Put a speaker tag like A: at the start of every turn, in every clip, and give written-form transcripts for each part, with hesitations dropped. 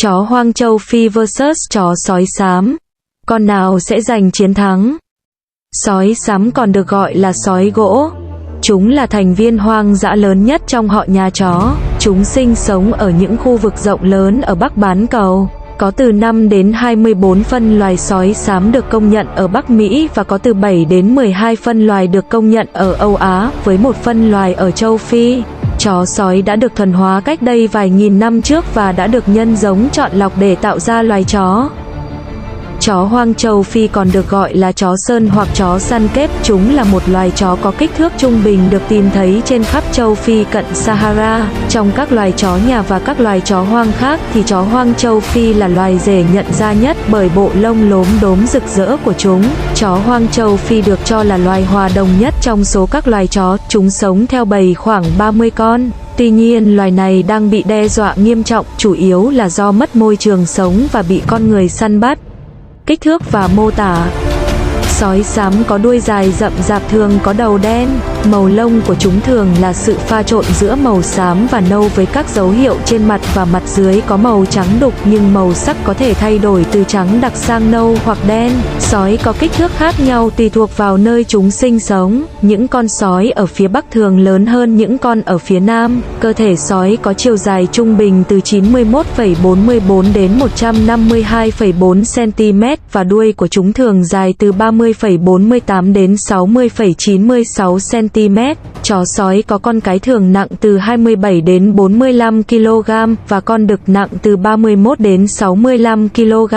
A: Chó hoang châu Phi vs chó sói xám. Con nào sẽ giành chiến thắng? Sói xám còn được gọi là sói gỗ. Chúng là thành viên hoang dã lớn nhất trong họ nhà chó. Chúng sinh sống ở những khu vực rộng lớn ở Bắc bán cầu. Có từ 5 đến 24 phân loài sói xám được công nhận ở Bắc Mỹ và có từ 7 đến 12 phân loài được công nhận ở Âu Á, với một phân loài ở châu Phi. Chó sói đã được thuần hóa cách đây vài nghìn năm trước và đã được nhân giống chọn lọc để tạo ra loài chó. Chó hoang châu Phi còn được gọi là chó sơn hoặc chó săn kép. Chúng là một loài chó có kích thước trung bình được tìm thấy trên khắp châu Phi cận Sahara. Trong các loài chó nhà và các loài chó hoang khác thì chó hoang châu Phi là loài dễ nhận ra nhất bởi bộ lông lốm đốm rực rỡ của chúng. Chó hoang châu Phi được cho là loài hòa đồng nhất trong số các loài chó. Chúng sống theo bầy khoảng 30 con. Tuy nhiên, loài này đang bị đe dọa nghiêm trọng, chủ yếu là do mất môi trường sống và bị con người săn bắt. Kích thước và mô tả. Sói xám có đuôi dài rậm rạp, thường có đầu đen. Màu lông của chúng thường là sự pha trộn giữa màu xám và nâu với các dấu hiệu trên mặt và mặt dưới có màu trắng đục, nhưng màu sắc có thể thay đổi từ trắng đặc sang nâu hoặc đen. Sói có kích thước khác nhau tùy thuộc vào nơi chúng sinh sống. Những con sói ở phía Bắc thường lớn hơn những con ở phía Nam. Cơ thể sói có chiều dài trung bình từ 91,44 đến 152,4 cm và đuôi của chúng thường dài từ 30,48 đến 60,96 cm. Chó sói có con cái thường nặng từ 27 đến 45 kg và con đực nặng từ 31 đến 65 kg.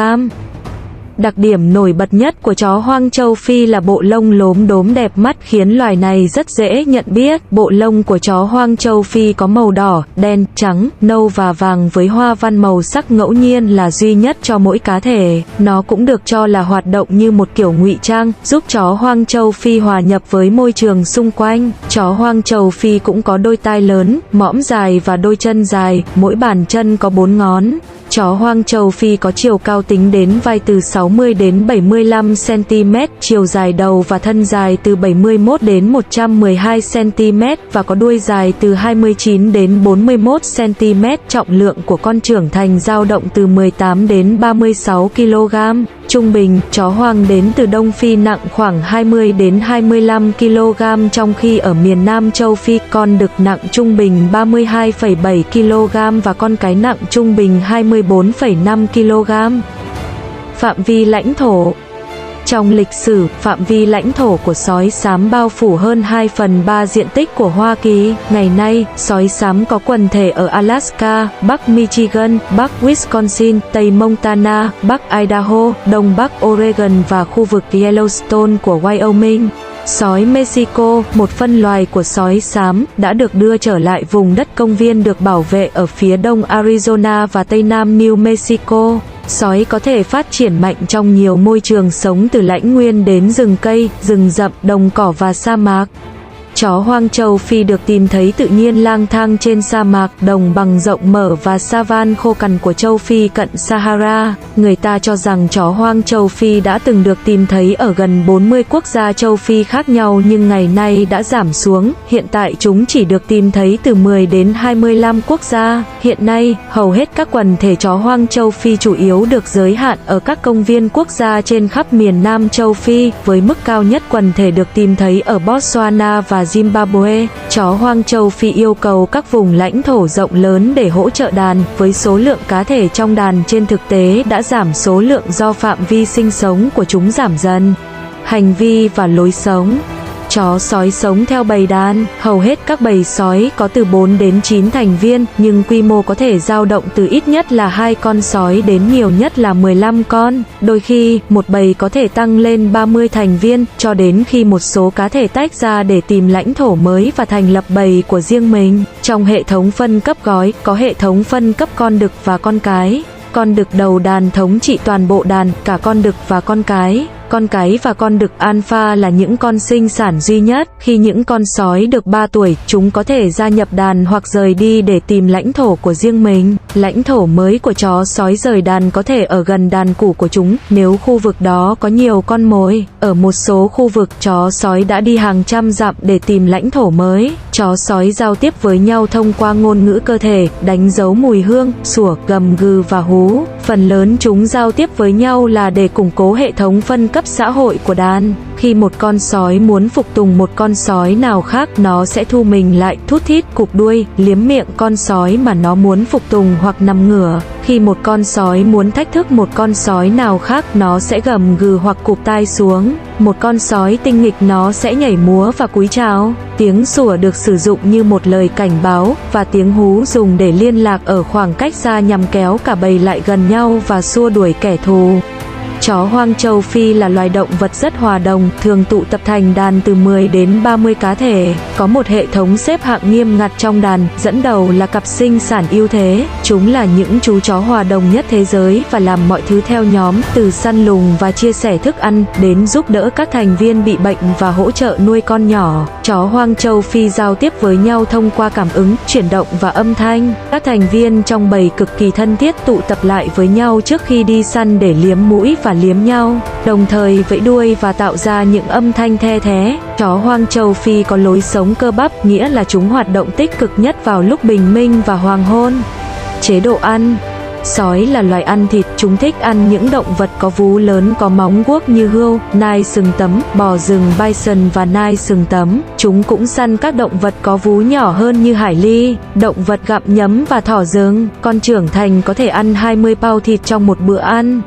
A: Đặc điểm nổi bật nhất của chó hoang châu Phi là bộ lông lốm đốm đẹp mắt khiến loài này rất dễ nhận biết. Bộ lông của chó hoang châu Phi có màu đỏ, đen, trắng, nâu và vàng với hoa văn màu sắc ngẫu nhiên là duy nhất cho mỗi cá thể. Nó cũng được cho là hoạt động như một kiểu ngụy trang, giúp chó hoang châu Phi hòa nhập với môi trường xung quanh. Chó hoang châu Phi cũng có đôi tai lớn, mõm dài và đôi chân dài, mỗi bàn chân có 4 ngón. Chó hoang châu Phi có chiều cao tính đến vai từ 60 đến 75 cm, chiều dài đầu và thân dài từ 71 đến 112 cm và có đuôi dài từ 29 đến 41 cm. Trọng lượng của con trưởng thành dao động từ 18 đến 36 kg. Trung bình, chó hoang đến từ Đông Phi nặng khoảng 20 đến 25 kg, trong khi ở miền Nam châu Phi, con đực nặng trung bình 32,7 kg và con cái nặng trung bình 24,5 kg. Phạm vi lãnh thổ. Trong lịch sử, phạm vi lãnh thổ của sói xám bao phủ hơn 2/3 diện tích của Hoa Kỳ. Ngày nay, sói xám có quần thể ở Alaska, Bắc Michigan, Bắc Wisconsin, Tây Montana, Bắc Idaho, Đông Bắc Oregon và khu vực Yellowstone của Wyoming. Sói Mexico, một phân loài của sói xám, đã được đưa trở lại vùng đất công viên được bảo vệ ở phía đông Arizona và tây nam New Mexico. Sói có thể phát triển mạnh trong nhiều môi trường sống từ lãnh nguyên đến rừng cây, rừng rậm, đồng cỏ và sa mạc. Chó hoang châu Phi được tìm thấy tự nhiên lang thang trên sa mạc, đồng bằng rộng mở và savan khô cằn của châu Phi cận Sahara. Người ta cho rằng chó hoang châu Phi đã từng được tìm thấy ở gần 40 quốc gia châu Phi khác nhau nhưng ngày nay đã giảm xuống. Hiện tại chúng chỉ được tìm thấy từ 10 đến 25 quốc gia. Hiện nay, hầu hết các quần thể chó hoang châu Phi chủ yếu được giới hạn ở các công viên quốc gia trên khắp miền Nam châu Phi, với mức cao nhất quần thể được tìm thấy ở Botswana và Zimbabwe. Chó hoang châu Phi yêu cầu các vùng lãnh thổ rộng lớn để hỗ trợ đàn, với số lượng cá thể trong đàn trên thực tế đã giảm số lượng do phạm vi sinh sống của chúng giảm dần. Hành vi và lối sống. Chó sói sống theo bầy đàn. Hầu hết các bầy sói có từ 4 đến 9 thành viên, nhưng quy mô có thể dao động từ ít nhất là 2 con sói đến nhiều nhất là 15 con. Đôi khi, một bầy có thể tăng lên 30 thành viên, cho đến khi một số cá thể tách ra để tìm lãnh thổ mới và thành lập bầy của riêng mình. Trong hệ thống phân cấp gói, có hệ thống phân cấp con đực và con cái. Con đực đầu đàn thống trị toàn bộ đàn, cả con đực và con cái. Con cái và con đực alpha là những con sinh sản duy nhất. Khi những con sói được 3 tuổi, chúng có thể gia nhập đàn hoặc rời đi để tìm lãnh thổ của riêng mình. Lãnh thổ mới của chó sói rời đàn có thể ở gần đàn cũ của chúng, nếu khu vực đó có nhiều con mồi. Ở một số khu vực, chó sói đã đi hàng trăm dặm để tìm lãnh thổ mới. Chó sói giao tiếp với nhau thông qua ngôn ngữ cơ thể, đánh dấu mùi hương, sủa, gầm gừ và hú. Phần lớn chúng giao tiếp với nhau là để củng cố hệ thống phân cấp xã hội của đàn. Khi một con sói muốn phục tùng một con sói nào khác, nó sẽ thu mình lại, thút thít, cụp đuôi, liếm miệng con sói mà nó muốn phục tùng hoặc nằm ngửa. Khi một con sói muốn thách thức một con sói nào khác, nó sẽ gầm gừ hoặc cụp tai xuống. Một con sói tinh nghịch nó sẽ nhảy múa và cúi chào. Tiếng sủa được sử dụng như một lời cảnh báo, và tiếng hú dùng để liên lạc ở khoảng cách xa nhằm kéo cả bầy lại gần nhau và xua đuổi kẻ thù. Chó hoang châu Phi là loài động vật rất hòa đồng, thường tụ tập thành đàn từ 10 đến 30 cá thể, có một hệ thống xếp hạng nghiêm ngặt trong đàn, dẫn đầu là cặp sinh sản ưu thế. Chúng là những chú chó hòa đồng nhất thế giới và làm mọi thứ theo nhóm, từ săn lùng và chia sẻ thức ăn, đến giúp đỡ các thành viên bị bệnh và hỗ trợ nuôi con nhỏ. Chó hoang châu Phi giao tiếp với nhau thông qua cảm ứng, chuyển động và âm thanh. Các thành viên trong bầy cực kỳ thân thiết, tụ tập lại với nhau trước khi đi săn để liếm mũi và liếm nhau, đồng thời vẫy đuôi và tạo ra những âm thanh the thé. Chó hoang châu Phi có lối sống cơ bắp, nghĩa là chúng hoạt động tích cực nhất vào lúc bình minh và hoàng hôn. Chế độ ăn. Sói là loài ăn thịt, chúng thích ăn những động vật có vú lớn có móng guốc như hươu, nai sừng tấm, bò rừng bison và nai sừng tấm. Chúng cũng săn các động vật có vú nhỏ hơn như hải ly, động vật gặm nhấm và thỏ rừng. Con trưởng thành có thể ăn 20 pound thịt trong một bữa ăn.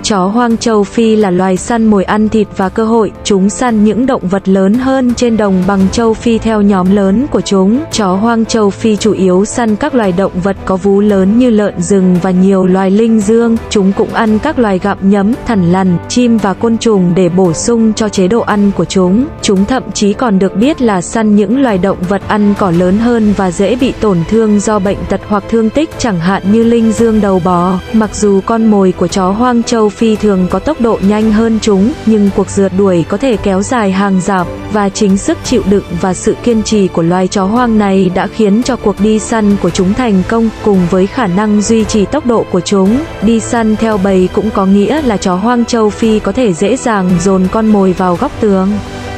A: Chó hoang châu Phi là loài săn mồi ăn thịt và cơ hội, chúng săn những động vật lớn hơn trên đồng bằng châu Phi theo nhóm lớn của chúng. Chó hoang châu Phi chủ yếu săn các loài động vật có vú lớn như lợn rừng và nhiều loài linh dương. Chúng cũng ăn các loài gặm nhấm, thằn lằn, chim và côn trùng để bổ sung cho chế độ ăn của chúng. Chúng thậm chí còn được biết là săn những loài động vật ăn cỏ lớn hơn và dễ bị tổn thương do bệnh tật hoặc thương tích, chẳng hạn như linh dương đầu bò. Mặc dù con mồi của chó hoang châu Phi thường có tốc độ nhanh hơn chúng, nhưng cuộc rượt đuổi có thể kéo dài hàng dặm, và chính sức chịu đựng và sự kiên trì của loài chó hoang này đã khiến cho cuộc đi săn của chúng thành công. Cùng với khả năng duy trì tốc độ của chúng, đi săn theo bầy cũng có nghĩa là chó hoang châu Phi có thể dễ dàng dồn con mồi vào góc tường.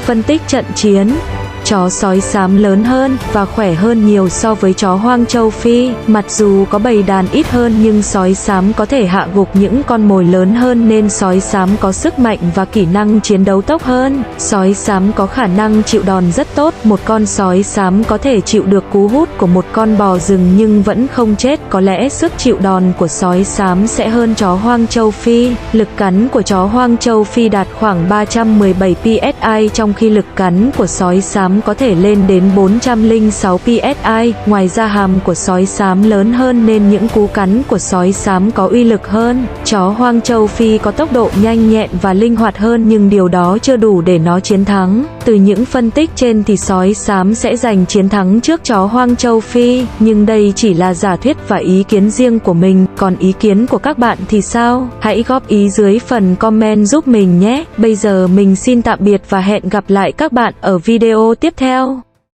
A: Phân tích trận chiến. Chó sói xám lớn hơn và khỏe hơn nhiều so với chó hoang châu Phi. Mặc dù có bầy đàn ít hơn nhưng sói xám có thể hạ gục những con mồi lớn hơn, nên sói xám có sức mạnh và kỹ năng chiến đấu tốt hơn. Sói xám có khả năng chịu đòn rất tốt. Một con sói xám có thể chịu được cú hút của một con bò rừng nhưng vẫn không chết. Có lẽ sức chịu đòn của sói xám sẽ hơn chó hoang châu Phi. Lực cắn của chó hoang châu Phi đạt khoảng 317 psi, trong khi lực cắn của sói xám có thể lên đến 406 psi. Ngoài ra hàm của sói xám lớn hơn nên những cú cắn của sói xám có uy lực hơn. Chó hoang châu Phi có tốc độ nhanh nhẹn và linh hoạt hơn, nhưng điều đó chưa đủ để nó chiến thắng. Từ những phân tích trên thì sói xám sẽ giành chiến thắng trước chó hoang châu Phi, nhưng đây chỉ là giả thuyết và ý kiến riêng của mình. Còn ý kiến của các bạn thì sao? Hãy góp ý dưới phần comment giúp mình nhé. Bây giờ mình xin tạm biệt và hẹn gặp lại các bạn ở video tiếp theo.